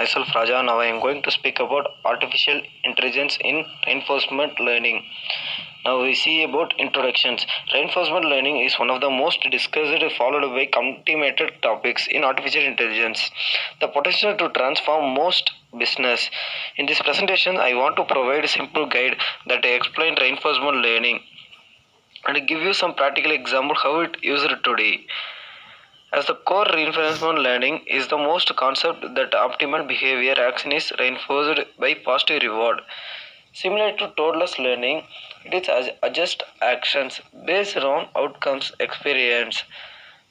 myself Raja. Now I am going to speak about artificial intelligence in reinforcement learning. Now we see about introductions. Reinforcement learning is one of the most discussed followed by contaminated topics in artificial intelligence. The potential to transform most business. In this presentation, I want to provide a simple guide that explain reinforcement learning and give you some practical example how it used today. As the core reinforcement learning is the most concept that optimal behavior action is reinforced by positive reward. Similar to toddlers learning, it is adjust actions based on outcomes experience.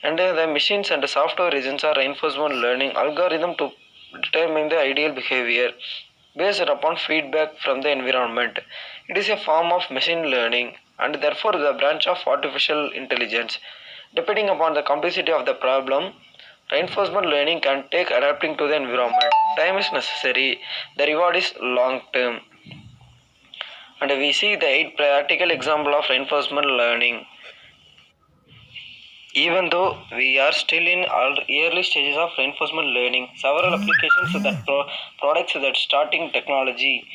And the machines and the software agents are reinforcement learning algorithm to determine the ideal behavior based upon feedback from the environment. It is a form of machine learning and therefore the branch of artificial intelligence. Depending upon the complexity of the problem, reinforcement learning can take adapting to the environment. Time is necessary, the reward is long term. And we see the 8 practical example of reinforcement learning. Even though we are still in early stages of reinforcement learning, several applications that products that starting technology,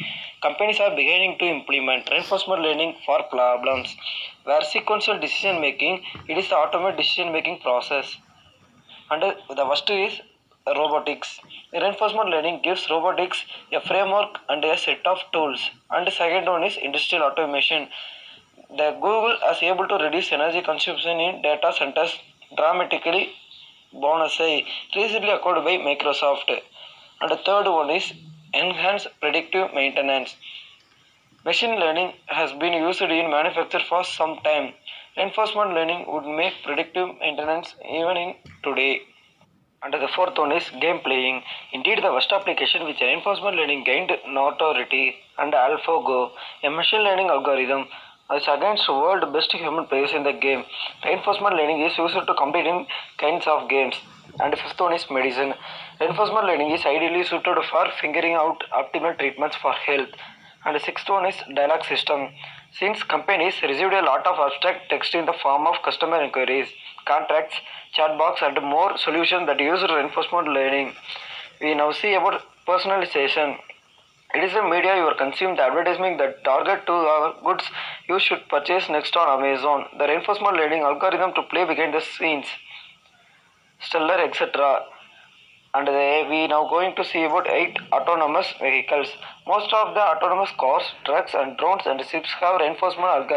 companies are beginning to implement reinforcement learning for problems where sequential decision making, it is the automated decision making process. And the first is robotics. Reinforcement learning gives robotics a framework and a set of tools. And the second one is industrial automation. The Google is able to reduce energy consumption in data centers dramatically. Bonus A, recently acquired by Microsoft. And the third one is enhanced predictive maintenance. Machine learning has been used in manufacture for some time. Reinforcement learning would make predictive maintenance even in today. And the fourth one is game playing. Indeed, the first application which reinforcement learning gained notoriety and AlphaGo, a machine learning algorithm, is against world best human players in the game. Reinforcement learning is used to compete in kinds of games. And the fifth one is medicine. Reinforcement learning is ideally suited for figuring out optimal treatments for health. And the sixth one is dialogue system. Since companies received a lot of abstract text in the form of customer inquiries, contracts, chatbots, and more solutions that use reinforcement learning, we now see about personalization. It is the media you consume, the advertisement that target to our goods you should purchase next on Amazon. The reinforcement learning algorithm to play behind the scenes, stellar, etc. And we now going to see about 8 autonomous vehicles. Most of the autonomous cars, trucks and drones and ships have reinforcement algorithms.